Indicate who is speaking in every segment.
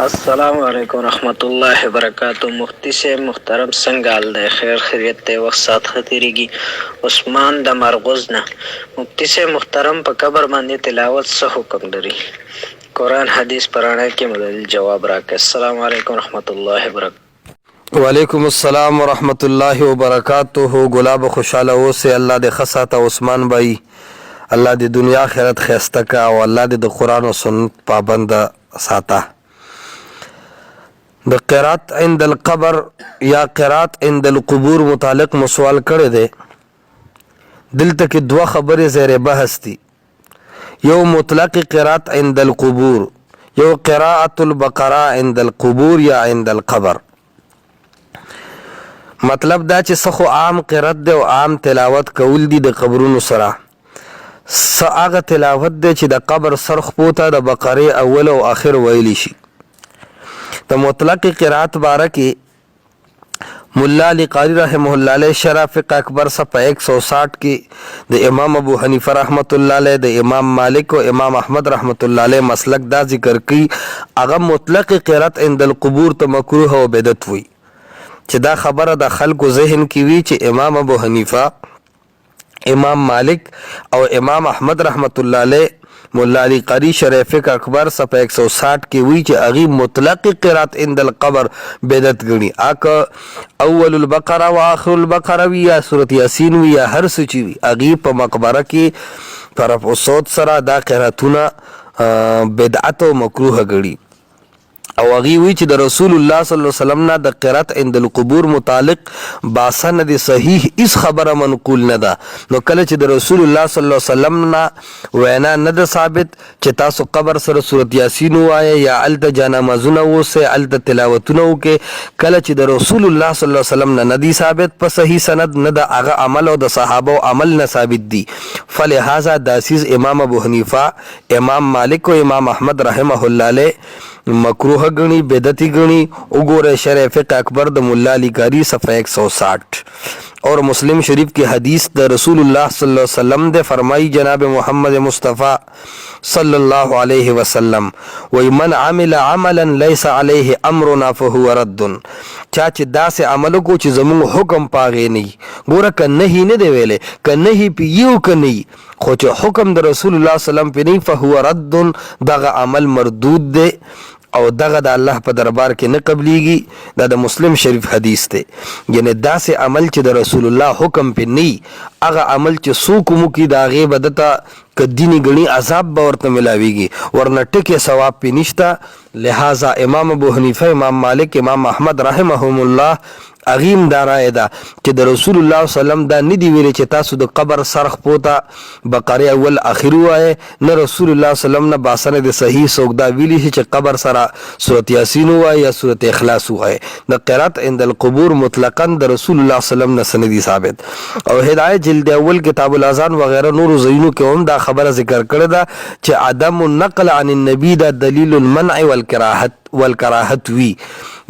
Speaker 1: السلام علیکم ورحمۃ اللہ وبرکاتہ. مفتی سے محترم څنګه حال دی؟ خیر خیریت دی؟ وخت ساعت ښه تېرېږي. عثمان د مرغوز نه. مفتی سے محترم په قبر باندې تلاوت څه حکم لري؟ قرآن حدیث په رڼا کې مدلل جواب راکړه. السلام علیکم ورحمۃ اللہ وبرکاتہ.
Speaker 2: وعلیکم السلام ورحمۃ اللہ وبرکاتہ. گلاب خوشحاله اوسه. الله دې ښه ساته عثمان بھائی. الله دې دنیا آخرت ښایسته کا او الله دې د قرآن و سنت پابند ساته. د قرات عند القبر یا قرات عند القبور متعلق مو سوال کړی دی. دلته کې دوه خبرې زیر بحث دي. یو مطلق قرات عند القبور، یو قراءة البقره عند القبور یا عند القبر. مطلب دا چې څه خو عام قرات دی او عام تلاوت کول دي د قبرونو سره. څه هغه تلاوت دی چې د قبر سرخ پوته د بقره اول او آخر ویلی شي. د مطلق قرات باره کې ملا علی قاری رحمه الله علیه شرح فقه اکبر صفحه 160 کې د امام ابو حنیفه رحمت الله علیه، د امام مالک او امام احمد رحمت الله علیه مسلک دا ذکر کوي. هغه مطلق قرات عند القبور ته مکروه او بدعت وي، چې دا خبره د خلکو ذهن کې وي چې امام ابو حنیفه، امام مالک او امام احمد رحمت الله علیه مولا علی قاری شرح فقه اکبر صفحه 160 کې وی چې اغي مطلق قرات عند القبر بدعت غني. اول البقره و اخر البقره وی یا سورۃ یاسین وی یا هر څه چی وی اغي په مقبره کې طرف او صوت سره دا قراتونه بدعت او مکروه غړي. او هغه وی چې د رسول الله صلی الله علیه وسلم نه د قرات عند القبور متعلق باسند صحیح اس خبره منقول نه ده. نو کله چې د رسول الله صلی الله علیه وسلم نه وینا نه ده ثابت چې تاسو قبر سره سورۃ یاسین وایي یا الته جنازونه وسه الته تلاوتونه وکي، کله چې د رسول الله صلی الله علیه وسلم نه ندي ثابت په صحیح سند نه ده، هغه عمل او د صحابه او عمل نه ثابت دي. فلهذا داسیز امام ابو حنیفه، امام مالک او امام احمد رحمه الله علیه مکروه غنی، بدعتی غنی. وګوره شرح فقه اکبر د مولا علی قاری صفحه 160 اور مسلم شریف کی حدیث د رسول اللہ صلی اللہ علیہ وسلم دے فرمائی جناب محمد مصطفیٰ صلی اللہ علیہ وسلم وَمَنْ عَمِلَ عَمَلًا لَيْسَ عَلَيْهِ أَمْرُنَا فَهُوَ رَدٌ. چاچ دا سے عملو کو چې زمون حکم پاغې نه ګوره که نهي نه دی ویلې، که نهي پې یو که نه خو چې حکم د رسول الله صلی الله علیه وسلم پې نه فهو رد، دغه عمل مردود دی او دغه د الله په دربار کې نه قبليږي. دا د مسلم شریف حدیث دی. یعنی داسې عمل چې د رسول الله حکم پې نه، هغه عمل چې څوک مو کې د هغې به دته که دیني ګڼي عذاب به ورته ملاویږي، ورنه ټکې ثواب پې نشته. لہذا امام ابو حنیفه، امام مالک، امام احمد رحمهم الله اغیم دا رائے دا چې د رسول الله صلی الله علیه وسلم دا ندی ویلي چې تاسو د قبر سرخ پوته بقره اول اخر وایي، نه رسول الله صلی الله علیه وسلم نه باسنه د صحیح څوک دا ویلي چې قبر سره سورۃ یاسین وایي یا سورۃ اخلاص وایي. د قرات عند القبور مطلقاً د رسول الله صلی الله علیه وسلم نه سندي ثابت. او هدایت جلد اول کتاب الاذان وغیرہ نور زینو کې هم دا خبره ذکر کړه دا چې عدم النقل عن النبی دا دلیل المنع والکراهت وی.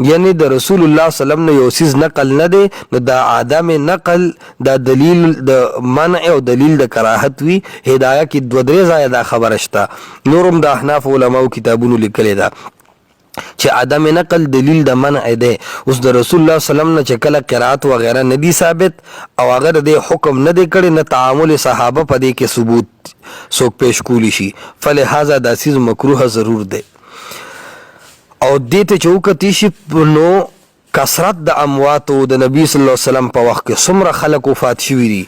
Speaker 2: یعنی د رسول الله صلی الله علیه وسلم نه یو سیز نقل نه دی، نو دا عدم نقل دا دلیل د منع او دلیل د کراهت وی. هدایه کې دوه درې ځایه دا خبره شته، نورم د احناف علماو کتابونو لیکلي ده چې عدم نقل دلیل د منع دی. اوس د رسول الله صلی الله علیه وسلم نه چې کله قرات وغیرہ نه دي ثابت او هغه د حکم نه دی کړی، نه تعامل صحابه په دې کې ثبوت څوک پیش کولی شي. فلهذا دا سیز مکروه ضرور دی. او دیته چې وکتی شي نو کثرت د امواتو د نبی صلی الله علیه وسلم په وخت کې څومره خلک وفات شوي دي،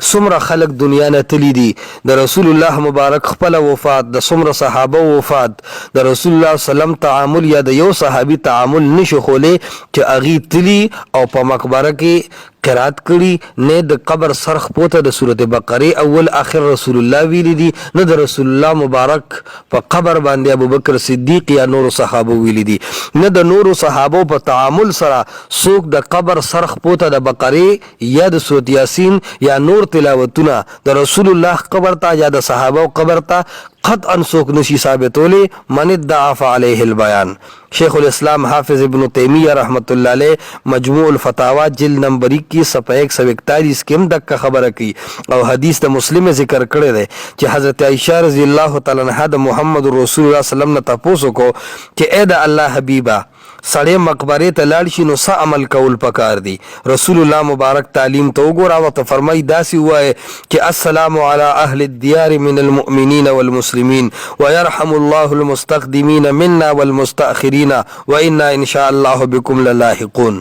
Speaker 2: څومره خلک دنیا نه تللی دي، د رسول الله مبارک خپل وفات، د څومره صحابه وفات، د رسول الله صلی الله علیه وسلم تعامل یا د یو صحابي تعامل نشو خولی چې اغي تلی او په مقبره کې قرات کړي، نه د قبر سرخ پوته د سورۃ بقره اول آخر رسول الله ویلی دي، نه د رسول الله مبارک په قبر باندې ابوبکر صدیق یا نور صحابه ویلی دي، نه د نور صحابه په تعامل سره څوک د قبر سرخ پوته د بقره یا د سورۃ یاسین یا نور تلاوتونه د رسول الله قبر ته یا د صحابه قبر ته قطعا څوک نشي ثابتولی من ادعا فعلیه البیان. شیخ الاسلام حافظ ابن تیمیہ رحمت اللہ علیہ مجموع الفتاوا جلد نمبر 21 صفحہ 141 کې هم دغه خبره کوي او حدیث د مسلم ذکر کړی دی چې حضرت عائشہ رضی الله تعالی عنها د محمد رسول الله صلی الله علیه وسلم نه تاسو کو چې اے د الله حبیبا سړی مقبره ته لاړ شي نو څه عمل کول پکار دی. رسول الله مبارک تعلیم ته وګوره او ته فرمای داسې وایي چې السلام علی اهل الديار من المؤمنین والمسلمین ويرحم الله المستقدمین منا والمستأخرین وانا ان شاء الله بكم للاحقون.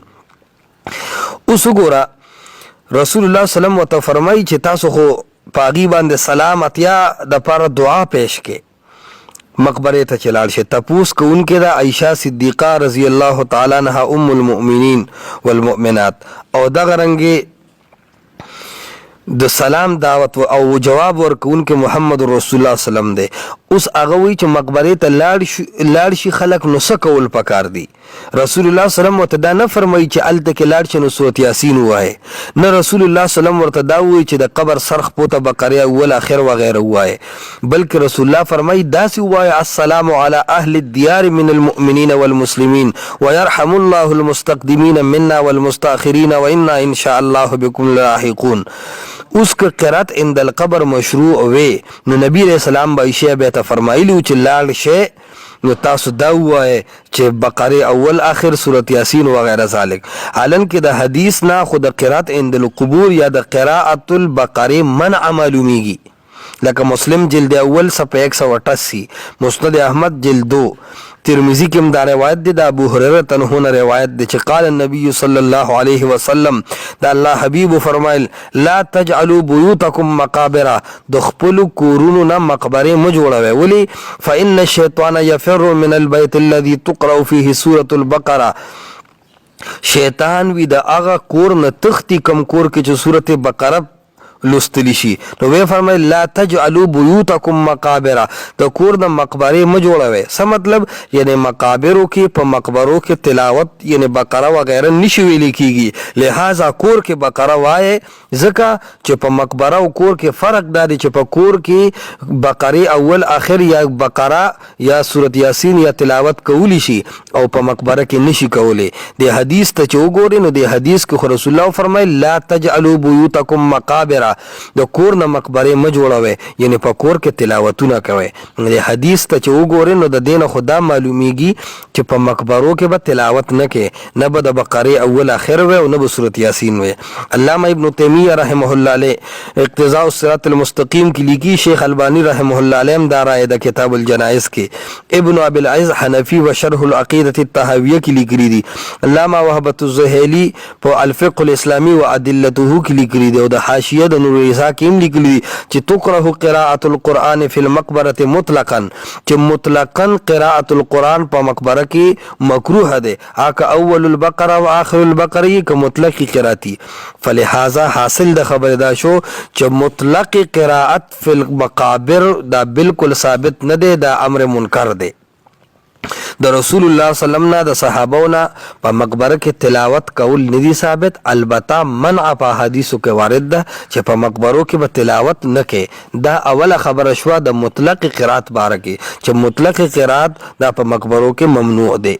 Speaker 2: اوس وګوره رسول الله صلی الله علیه وسلم ته فرمای چې تاسو خو پاغي باندې سلامتیا د پر دعا پیش کې مقبره ته چلاړ شي. تپوس کوونکې دا عائشہ صدیقہ رضی الله تعالی عنها ام المؤمنین والمؤمنات او دغه رنګ د سلام دعوت او جواب ورکوونکې محمد رسول الله صلی الله علیه وسلم دی. اوس هغه وی چې مقبره ته لاړ شي خلک نو څه کول پکار دی. رسول الله صلی الله علیه وسلم ورته دا نه فرمایي چې الته کې لاړ شي نو سورۃ یاسین ووایي، نه رسول الله صلی الله علیه وسلم ورته دا وایي چې د قبر سرخ پوته بقره اول اخر وغیره ووایي، بلکې رسول الله فرمایي داسې ووایي السلام علی اهل الديار من المؤمنین والمسلمین ويرحم الله المستقدمین منا والمستأخرین وانا ان شاء الله بكم لاحقون. اوس که قرات عند القبر مشروع وي نو نبی علیہ السلام به عائشہ به ته فرمایلی چې لاړ شي نو تاسو دا وایي چې بقره اول آخر سورۃ یاسین وغیرہ ذالک. حالان کې د حدیث نه خود قرات عند القبور یا د قراءت البقره منع معلومیږي، لکه مسلم جلد اول صفحه 188، مسند احمد جلد 2، ترمذی کې دا روایت دی د ابو هريره تنه نه روایت دی چې قال النبي صلی الله علیه وسلم دا الله حبیب فرمایل لا تجعلوا بيوتكم مقابر، د خپل کورونو نه مقبره مو جوړوي. ولی فإن الشیطان يفر من البيت الذي تقرأ فيه سورة البقره، شیطان وی د هغه کور نه تختی کم کور کې چې سورۃ بقره لستلی شي. نو وی فرمایي لا تجعلوا بيوتكم مقابر، د کور د مقبره مو جوړوي. څه مطلب یعنی مقابرو کې په مقبرو کې تلاوت یعنی بقره وغیرہ نشي ویل کیږي، لہذا کور کې بقره وایي ځکه چې په مقبره او کور کې فرق دی چې په کور کې بقره اول آخر یا بقره یا سورۃ یاسین یا تلاوت کولی شي او په مقبره کې نشي کولی. د حدیث ته چې وګورئ نو د حدیث کې رسول الله فرمایي لا تجعلوا بيوتكم مقابر، د کور نه مقبره مه جوړوي یعنی په کور کې تلاوتونه کوي. د حدیث ته چې وګورئ نو د دین خدا معلومیږي چې په مقبرو کې به تلاوت نه کوي، نه به د بقره اول آخر وي او نه به سورۃ یاسین وي. علامہ ابن تیمیہ رحمه الله علیه اقتضاء الصراط المستقیم کې لیکي، شیخ البانی رحمه الله علیه هم دا رائے د کتاب الجنائز کې، ابن ابي العز حنفی و شرح العقیدة الطحاویہ کې لیکلي دي، علامہ وهبة الزهیلی په الفقه الاسلامی و ادلته کې لیکلي دي او د حاشیه د نور رضا کې هم لیکلي دي چې تکره قراءة القرآن فی المقبرة مطلقا، چې مطلقا قراءة القرآن په مقبره کې مکروه ده، هغه اول البقره و آخر البقره که مطلق قراءتی. فلهذا حاصل د خبر دا شو چې مطلق قراءت فی المقابر دا بالکل ثابت نه ده، دا امر منکر ده. د رسول الله صلی الله علیه وسلم نه د صحابهونو په مقبره کې تلاوت کول ندي ثابت، البته منع په حدیثو کې وارد ده چې په مقبرو کې به تلاوت نه کې. دا اوله خبره شوه د مطلق قرات باره کې چې مطلق قرات دا په مقبرو کې ممنوع دی.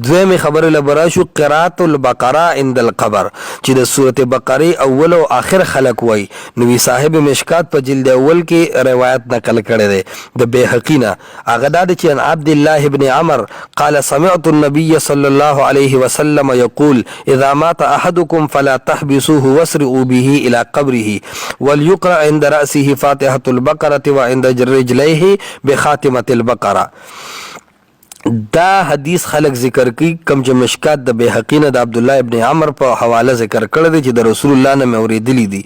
Speaker 2: دویمه خبره لبراشو قرات البقره عند القبر، چې د سورۃ بقره اول او آخر خلق وای. نبی صاحب مشکات په جلد اول کې روایت نقل کړی دی د بیهقی نه، هغه دا چې ان عبد الله ابن عمر قال سمعت النبي صلى الله عليه وسلم يقول اذا مات احدكم فلا تحبسوه واسرعوا به الى قبره وليقرأ عند رأسه فاتحة البقره وعند رجليه بخاتمة البقره. دا حدیث خلق ذکر کی کم چې مشکات د بیهقی نه د عبد الله ابن عمر په حواله ذکر کړی دی چې د رسول الله نه اوریدلی دی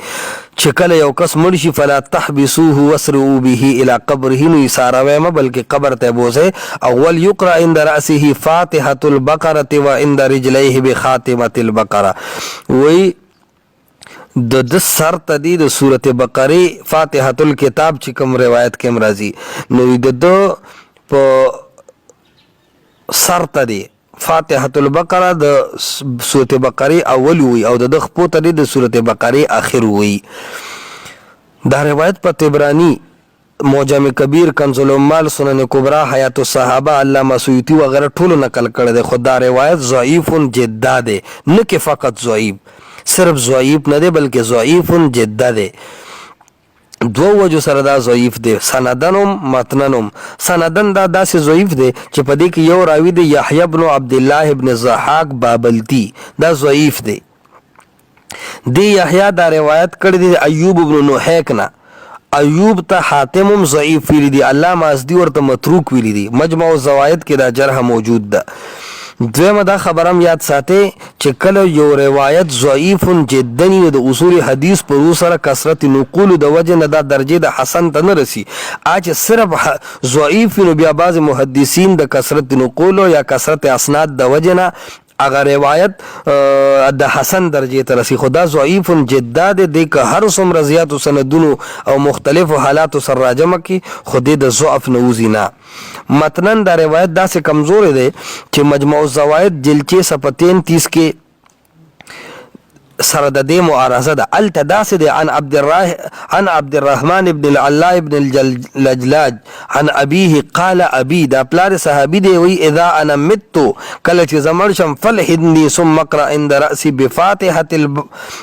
Speaker 2: چې کله یو کس مړ شي فلا تحبسوه واسرعوا به الى قبره، نو یساروي ما بلکې قبر ته بوزه. اول یقرأ عند رأسه فاتحة البقره وعند رجليه بخاتمة البقره، وی د سر تدی د سورۃ بقره فاتحة الکتاب چې کوم روایت کې مرضی نو د په سر تدی فاتحة البقره د سورۃ بقره اول وی او د خپو تدی د سورۃ بقره اخر وی. دا روایت په طبرانی معجم کبیر، کنز العمال، سنن کبرا، حیات الصحابه، علامه سیوطی وغیرہ ټولو نقل کړی دی. خو دا روایت ضعیف جدا دی، نه کې فقط ضعیف، صرف ضعیف نه دی بلکې ضعیف جدا دی. دو وجو سره دا ضعیف دی، سندنم متننم. سندن دا داسې ضعیف دی چې په دې کې یو راوی دی یحیی بن عبد الله ابن ضحاک بابلتی، دا ضعیف دی. دی یحیی دا روایت کړی دی ایوب ابن نحیک نه. ایوب ته حاتمم ضعیف ویلی دی، علامه ازدی ورته متروک ویلی دی. مجمع الزوائد کې دا جرح موجود ده. دویمه دا خبرم یاد ساتي چې کله یو روایت ضعیف جدا وي د اصول حدیث پر سره کثرت نقول د وجه نه دا درجه د حسن ته نه رسی. اچ صرف ضعیف نو بیا بعض محدثین د کثرت نقول یا کثرت اسناد د وجه نه اگر روایت د حسن درجه ته رسی. خدا ضعیف جدا د که هر څومره زیات سندونو او مختلف حالات سره راجمه کی خود د ضعف نوزی نه. متنن دا روایت داسې کمزور دی چې مجموع الزوائد جلد 633 کې سره د دې معارضه ده. الته داسې دی عن عبد الرحمن ابن العلاء ابن الجلجلاج عن ابيه قال ابي، دا پلار صحابي دی وی اذا انا مت، کله چې زمړ شم فلحدني ثم اقرا عند راسي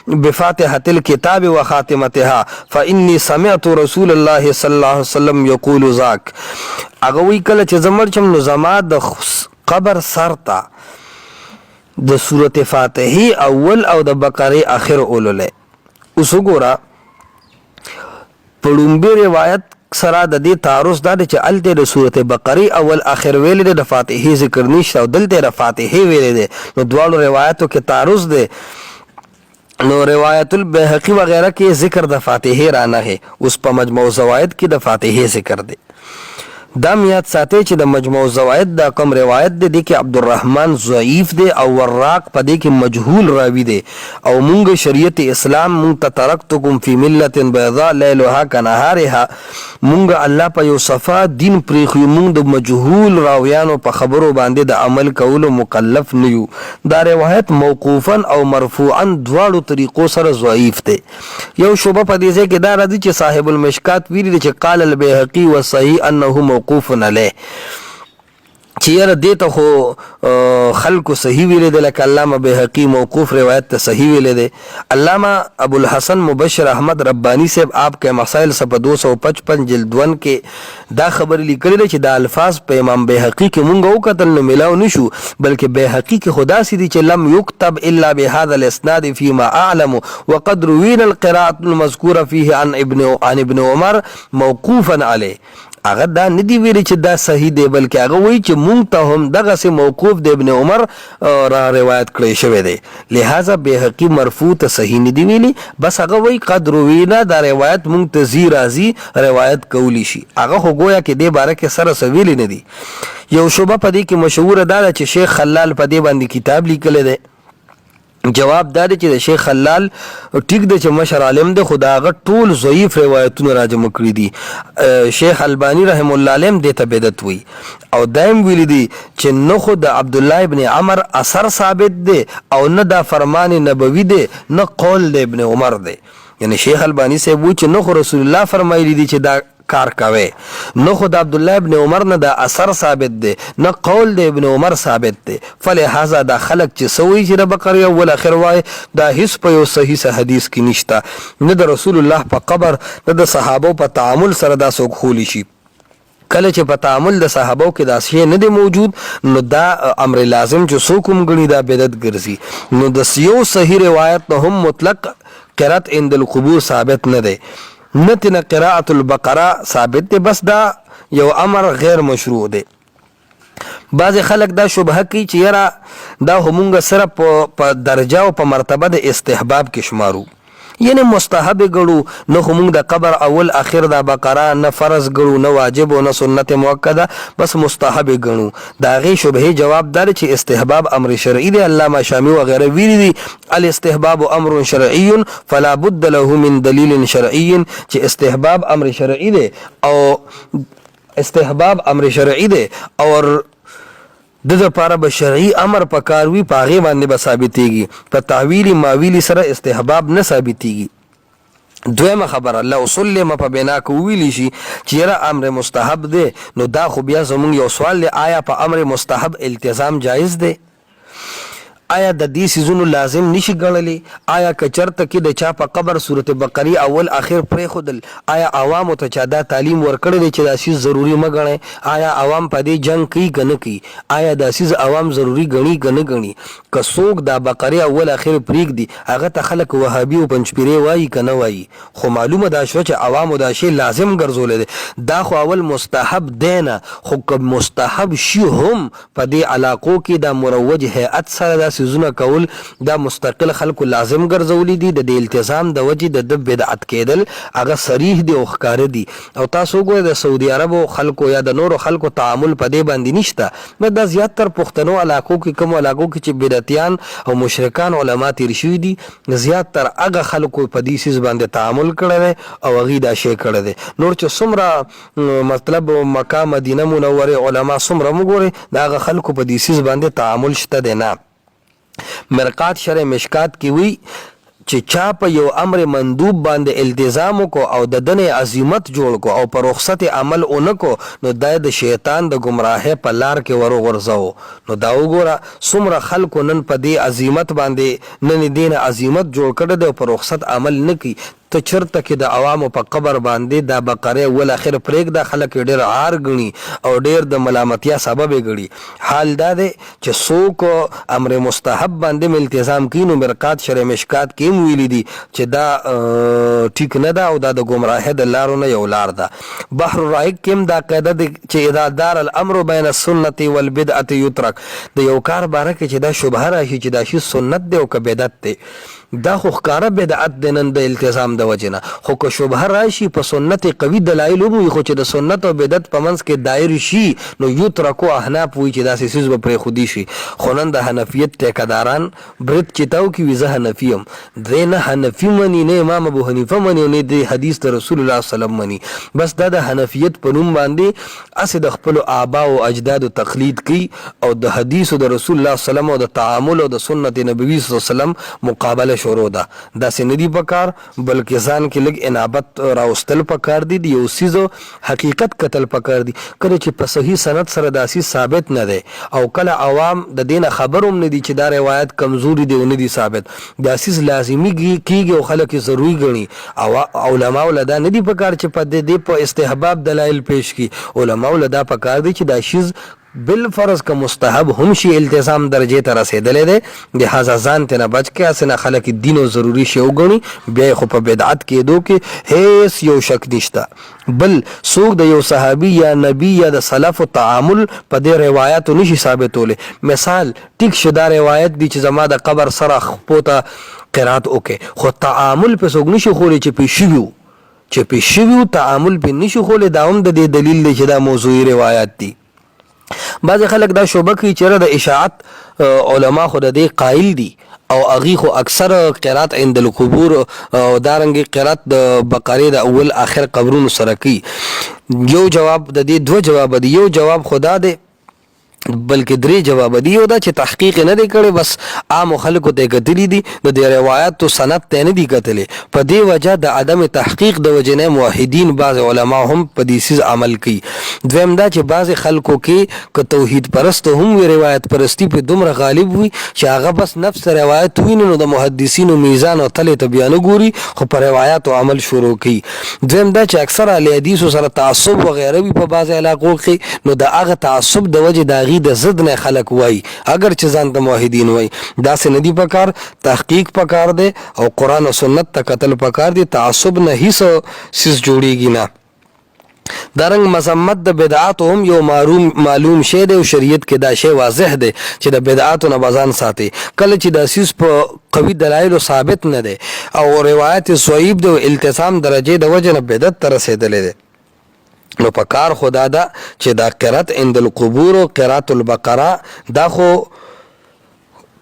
Speaker 2: بفاتحه الكتاب وخاتمتها فاني سمعت رسول الله صلى الله عليه وسلم يقول ذاك. هغه وی کله چې زمړ شم نو زما د قبر سرتا د سورت فاتحی اول او د بقره اخر اولوله. اوس وګوره پړومبه روایت سره د دې تعارض دا چې الته د سورت بقره اول اخر ویل د فاتحی ذکر نشته او دلته د فاتحی ویل دي، نو دواړو روایتو کې تعارض دی. نو روایت البیهقی وغیرہ کې ذکر د فاتحی را نه ہے، اوس په مجموع الزوائد کې د فاتحی ذکر دی. دا میاد ساتي چې د مجموع الزوائد دا کم روایت دی کې عبدالرحمن ضعیف دی او وراق په دې کې مجهول راوی دی. او مونږ شریعت اسلام مونږ ته ترکتکم فی ملت بیضاء لیلها کنهارها، مونږ الله په یو صفا دین پریخو، مونږ د مجهول راویانو په خبرو باندې د عمل کولو مکلف نه یو. دا روایت موقوفا او مرفوعا دواړو طریقو سره ضعیف دی. یو شوبه په دې ځای کې دا راځي چې صاحب المشکات ویلي چې قال البیهقی والصحیح انه موقوف علیه، چې یاره دې ته خو خلکو صحیح ویلې دی، لکه علامه بیهقی موقوف روایت ته صحیح ویلې دی. علامه ابوالحسن مبشر احمد ربانی صاحب آپ کے مسائل صفحه 255 جلد 1 کې دا خبر لیکلی دی چې دا الفاظ په امام بیهقی کې مونږ وکتل نو ملاو نشو، بلکې بیهقی کې خدا سي دي چې لم یكتب الا بهذا الاسناد فيما اعلم وقد روينا القراءه المذكوره فيه عن ابن عمر موقوفا عليه. هغه دا ندی ویلی چې دا صحیح دی، بلکې هغه وایي چې مونږ ته هم دغه سي موقوف د ابن عمر را روایت کړی شوی دی، لہذا بیهقی مرفوع ته صحیح ندی ویلی، بس هغه وایي قد روینا دا روایت مونږ ته زی راځي روایت کولی شي. هغه خو گویا کې دې باره کې سره سویلی ندی. یو شوبه په دې کې مشهوره ده چې شیخ خلال په دې باندې کتاب لیکلی دی. جواب دا دی چې د شیخ خلال ټیک دی چې مشر عالم دی، خدا هغه ټول ضعیف روایتونه راجمع کړي دي. شیخ البانی رحم الله علیه دې ته بدعت وی او دایم ویلی دی چې نه خو د عبد الله ابن عمر اثر ثابت دی او نه دا فرمان نبوي دی نه قول د ابن عمر دی. یعنی شیخ البانی صاحب وی چې نه خو رسول الله فرمایلی دی چې دا کار کوي، نه خود عبد الله ابن عمر نه دا اثر ثابت دی نه قول د ابن عمر ثابت دی. فلهذا دا خلق چې سوي چې د بقره اول اخر وای دا هیڅ په یو صحیح حدیث کې نشته، نه د رسول الله په قبر نه د صحابه په تعامل سره دا څوک خولی شي. کله چې په تعامل د صحابه کې دا شی نه دی موجود نو دا امر لازم چې څوک هم غني دا بدعت ګرځي. نو د یو صحیح روایت نه هم مطلق قرات عند القبور ثابت نه دی، نتنا قراءة البقره ثابت دی، بس دا یو امر غیر مشروع دی. بعض خلک دا شبهه کوي چې یاره دا همونګه صرف په درجه او په مرتبه د استحباب کې شمارو، یعنی مستحب ګړو، نه همونګ د قبر اول اخر د بقره نه فرض ګړو نه واجب او نه سنت مؤکده، بس مستحب ګړو. دا غي شبهه جواب دار چې استحباب امر شرعي دی. علامه شامی وغیرہ ویلي دي الاستحباب امر شرعي فلا بد له من دلیل شرعي، چې استحباب امر شرعي دی او استحباب امر شرعي دی او د لپاره به شرعي امر په کاروي پاغه باندې به ثابتېږي، په تعویل ماویل سره استحباب نه ثابتېږي. دویمه خبره لو سلم په بنا کو ویلی شي چې یره امر مستحب دی نو دا خو بیا زمونږ یو سوال دی آیا په امر مستحب التزام جایز دی آیا د دې سيزونو لازم نشي ګڼلی آیا کچرته کې د چا په قبر سورت بقره اول اخر پرې خودل آیا عوام ته چا دا تعلیم ورکړی دی چې دا شی ضروری مګنه آیا عوام په دې جنگ کوي کنه کوي آیا دا سیز عوام ضروری غني کنه غني که څوک دا بقره اول اخر پریک دی هغه ته خلک وهابي او پنځپيري وایي کنه وایي خو معلومه دا شو چې عوام دا شی لازم ګرځول دي دا خو اول مستحب دی نه خو که مستحب شي هم په دې علاقو کې دا مروج هيئت سره دا سيزونه کول دا مستقل خلکو لازم ګرځولې دي د التزام د وجې د بدعت کېدل هغه صریح دي او ښکار دي او تاسو ګورئ د سعودي عربو خلکو یا د نورو خلکو تعامل په دې باندې نشته نو دا زیات تر پښتنو علاقو کې کوم علاقو کې چې بدعتيان او مشرکان علما تیر شوي دي زیات تر هغه خلکو په دې سیس باندې تعامل کړی او هغه دا شی کړی دی نور چې څومره مطلب مکه مدینه منوره علما څومره وګوري دا هغه خلکو په دې سیس باندې تعامل شته دی نه مرقات شرع مشکات کی وی چې چا په یو امر مندوب باندې التزام کو او د دنه عظمت جوړ کو او پر رخصت عمل اونکو نو د شیطان د گمراهه په لار کې ورو غرزاو نو دا وګوره څومره خلکو نن په دې عظمت باندې نن دین عظمت جوړ کړي د پر رخصت عمل نکي ته چرته کې د عوامو په قبر باندې دا بقره ول اخر پرېګ د خلک ډېر عار غني او ډېر د ملامتیا سبب غړي حال دا دی چې څوک امر مستحب باندې التزام کینو مرقات شرع مشکات کې ویلي دي چې دا ټیک نه ده او دا د گمراهۍ د لارو نه یو لار ده بحر الرائق کې دا قاعده ده چې اذا دار الامر بین السنه والبدعه يترك د یو کار باره کې چې دا شبهه راشي چې دا شی سنت دی او که بدعت دی دا خو ښکاره بدعت دی نن د التزام د وجې نه خو که شبهه راشي په سنت قوي دلایل وموي خو چې د سنت او بدعت په منځ کې دایر شي نو یترکو احناف وایي چې داسې څیز به پرېښودی شي خو نن د حنفیت ټیکهداران برید چې تاو کې وي زه حنفي یم دی نه حنفي مني نه امام ابو حنیفه مني او نه د حدیث د رسول الله وسلم مني بس دا د حنفیت په نوم باندې هسې د خپلو آبا او اجدادو تقلید کوي او د حدیثو د رسول الله وسلم او د تعامل او د سنت نبوي صلی الله علیه وسلم مقابله شروع ده داسې نه دي پکار بلکې ځان کې لږ انابت راوستل پکار دي د یو څیزو حقیقت کتل پکار دي کله چې په صحیح سند سره داسې ثابت نه دی او کله عوام د دین خبر هم نه دي چې دا روایت کمزوري دی او نه دي ثابت داسې لازمي کیږي او خلک ضروري ګڼي او علما ولدا نه دي پکار چې په دې په استحباب دلایل پیش کی علما ولدا پکار دي چې دا شیز بالفرض کا مستحب هم شي التزام درجه ته رسیدلې ده لہذا ځان ته نه بچ کې اسنه خلک دین او ضروری شی وګڼي بیا خو په بدعت کې دوه کې هیڅ یو شک نشته بل څوک د یو صحابي یا نبی یا د سلف تعامل په دې روایتو نشي ثابتوله مثال ټیک شدا روایت دي چې زما د قبر سره خپوته قرات وکي خو تعامل په څوک نشي خوري چې پېښوي تعامل په نشي خوري دا هم د دې دلیل دی چې دا موضوعي روایت دي بعض خلک دا شوبه کوي چې د اشاعت علما خو د دې قائل دي او اغي خو اکثر قرات عند القبور او دارنګ قرات د بقره د اول اخر قبرونو سره کوي یو جواب د دې دوه جواب دي یو جواب خدا دی بلکې درې جواب دی یو دا چې تحقیق نه دی کړی بس عام خلکو ته کتلی دي د دې روایت او سند ته نه دی کتلې په دې وجه د عدم تحقیق د وجه نه موحدین بعض علما هم په دې سیز عمل کوي دویم دا چې بعض خلکو کې ک توحید پرست هم وی روایت پرستی په دومره غالب وي چې هغه بس نفس روایت ویني نو د محدثینو میزان او تله ته بیان ګوري خو په روایت او عمل شروع کوي دویم دا چې اکثر اهل حدیث سره تعصب و غیره وي په بعض علاقو کې نو د هغه تعصب د وجه د د ضد نه خلق وای اگر چې ځان ته موحدین وای دا سه ندی پکار تحقیق پکار دی او قران او سنت ته قتل پکار دی تعصب نه هیڅ سیس جوړیږي نه دارنګ مذمت د بدعات هم یو معلوم شی دی او شریعت کې دا شی واضح دی چې د بدعاتو نه بزان ساتي کله چې د اساس په قوي دلایل ثابت نه دی او روایت صحیح دی التزام درجه د وجه نه بدعت تر رسیدلې دی نو په کار خدا دا چې دا قرات عند القبور او قرات البقره دا خو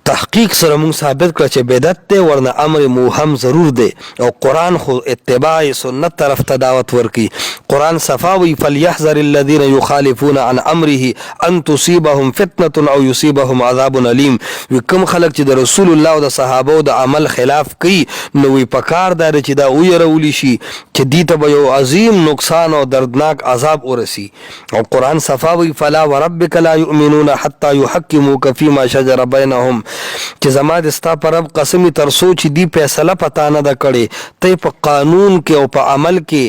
Speaker 2: تحقیق سره مونږ ثابت کړ چې بدعت دی ورنه امر موهم ضرور دی او قرآن خو اتباع سنت طرف ته دعوت ورکي قرآن صفاوي فليحذر الذين يخالفون عن امره ان تصيبهم فتنه او يصيبهم عذاب اليم کوم خلک چې د رسول الله او د صحابه د عمل خلاف کوي نو وی پکار دار چې دا ويرول شي چې دې ته به یو عظیم نقصان او دردناک عذاب ورسي او قرآن صفاوي فلا وربك لا يؤمنون حتى يحكموك فيما شجر بينهم چې زما د ستا پر رب قسمی تر سوچ دی فیصله پتا نه د کړي ته په قانون کې او په عمل کې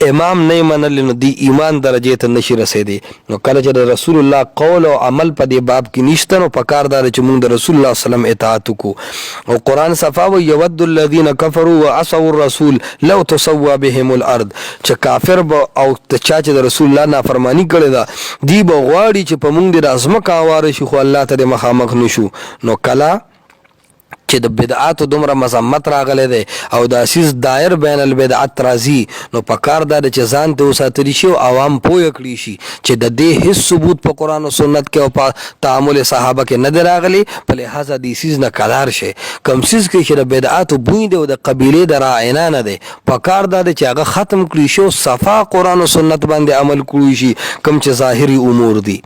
Speaker 2: امام نه منل نو دی ایمان درجه ته نشي رسیدي نو کله چې د رسول الله قول او عمل په دې باب کې نشته نو پکار دار چې موږ د رسول الله سلام اطاعت وکړو او قرآن صفا و يود الذين كفروا وعصوا الرسول لو تسوى بهم الارض چې کافر او چا چې د رسول الله نافرمانی کړي دا دی به غواړي چې په موږ د ازمکه اواره شي خو الله ته مخامخ نشو نو کلا چې د بدعات دومره مذمت راغلی دی او د اسیس دایر بین البدعات راځي نو پکار دا چې ځان ته وساتلی شي او عوام پوه کړي شي چې د دې هیڅ ثبوت په قرآن او سنت کې او په تعامل صحابه کې نه دی راغلی په لحاظه د سیز نه کلار شي کم سیز کې چې د بدعات بوی دی او د قبیلې د راعینا نه دی پکار دا چې هغه ختم کړي شي او صفا قرآن او سنت باندې عمل کړي شي کم چې ظاهري امور دي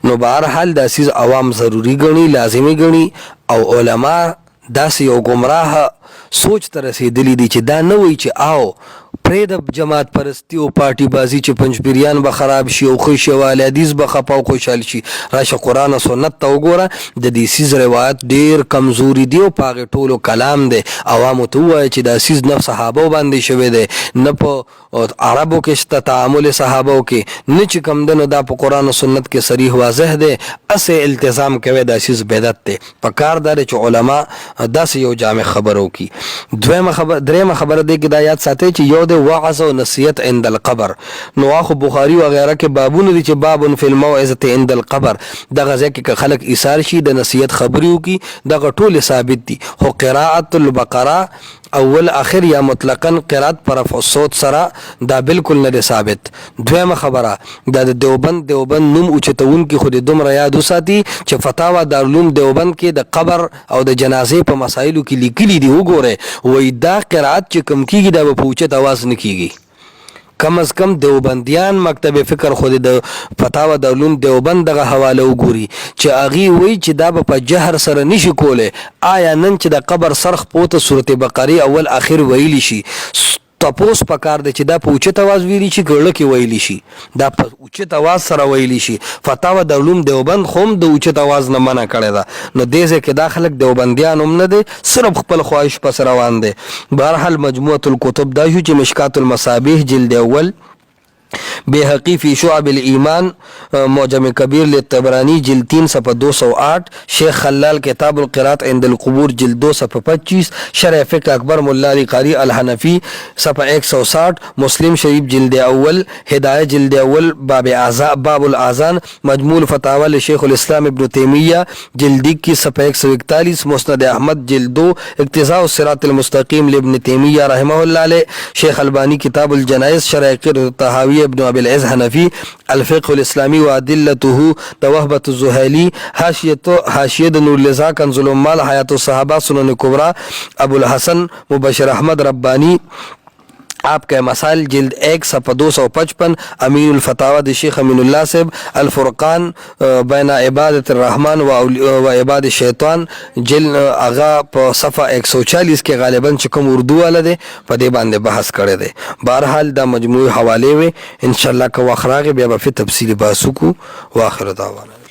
Speaker 2: نو بهرحال دا سیز عوام ضروری گنی لازمی گنی او علما داسې یو گمراه سوچ ته رسیدلی دي چې دا نه وایي چې آو پرې د جماعت پرستی او پارټي بازی چې پنځپیریان به خراب شي او خوشي واله حدیث به خپه او خوشحال شي راشه قرآن او سنت ته وګوره د دې سیز روایت ډیر کمزوري دی او پاغه ټولو کلام دی عوامو ته وایي چې دا سیز نه صحابه باندې شوی دی نه په عربو کې شته تعامل صحابه کې نه چې کم دنو دا په قرآن او سنت کې صریح واضح دی اسه التزام کوي دا سیز بدعت دی په کار دار چې علما داسې یو جامع خبرو کی درېمه خبره دی کې دا یاد ساتي چې یو د وعظ او نصیحت عند القبر نو اخو بخاری وغیرہ کې بابونه دي چې باب فی الموعظه عند القبر دغه ځکه خلک ایثار شي د نصیحت خبرو کی دغه ټول ثابت دي خو قراءت البقره اول اخر یا مطلقاً قرات پر صوت سره دا بالکل نه ثابت دویمه خبره د دیوبند نوم اوچتون کې خود دومره یاد وساتي چې فتاوا دارالعلوم دیوبند کې د قبر او د جنازې په مسایلو کې لیکلي دي وګوره وای دا قرات چې کم کیږي دا په اوچت आवाज نه کیږي کم از کم دیوبندیان مکتب فکر خود د فتاوا د علوم دیوبند دغه حواله وګوري چې اغي وای چې دا په جهر سره نشي کوله آیا نن چې د قبر سرخ پوته سورته بقره اول اخر ویلی شي تپوس پکار دی چې دا په اوچت आवाज ویلی شي ګړه کې ویلی شي دا په اوچت आवाज سره ویلی شي فتاوا د علوم دیوبند خوم د اوچت आवाज نه منع کړی دا نو دیزه کې داخلك دیوبندیان هم نه دي صرف خپل خواهش پس روان دي بهرحال مجموعه الكتب دا چې مشکات المصابيح جلد اول بهقی فی شعب الایمان معجم کبیر للطبرانی جلد 3 صفحه 208 شیخ خلال کتاب القرات عند القبور جلد 2 صفحه 25 شرح فقہ اکبر مولا علی قاری الحنفی صفحه 160 مسلم شریف جلد اول ہدایہ جلد اول باب الاذان مجموع الفتاوی لشیخ الاسلام ابن تیمیہ جلد 21 صفحه 141 مسند احمد جلد 2 اقتضاء الصراط المستقیم لابن تیمیہ رحمہ اللہ علیہ شیخ البانی کتاب الجنائز شرح الطحاوی ابن ابي العز حنفي الفقه الاسلامي وادلته توهبة الزهيلي حاشيه نور لزا کنز الامال حیات الصحابہ سنن کبرى ابو الحسن مبشر احمد ربانی آپ کا مسائل جلد 1 صفحہ 255 امین الفتاوی شیخ امین اللہ صاحب الفرقان بین عبادت الرحمن و عباد الشیطان جلد اغا په صفحہ 140 کې غالبا چې کوم اردو والا دی په دې باندې بحث کړی دی بهرحال دا مجموعي حواله وي ان شاء الله کو اخراغ بیا په تفصیلی باسو کو واخر دعوانا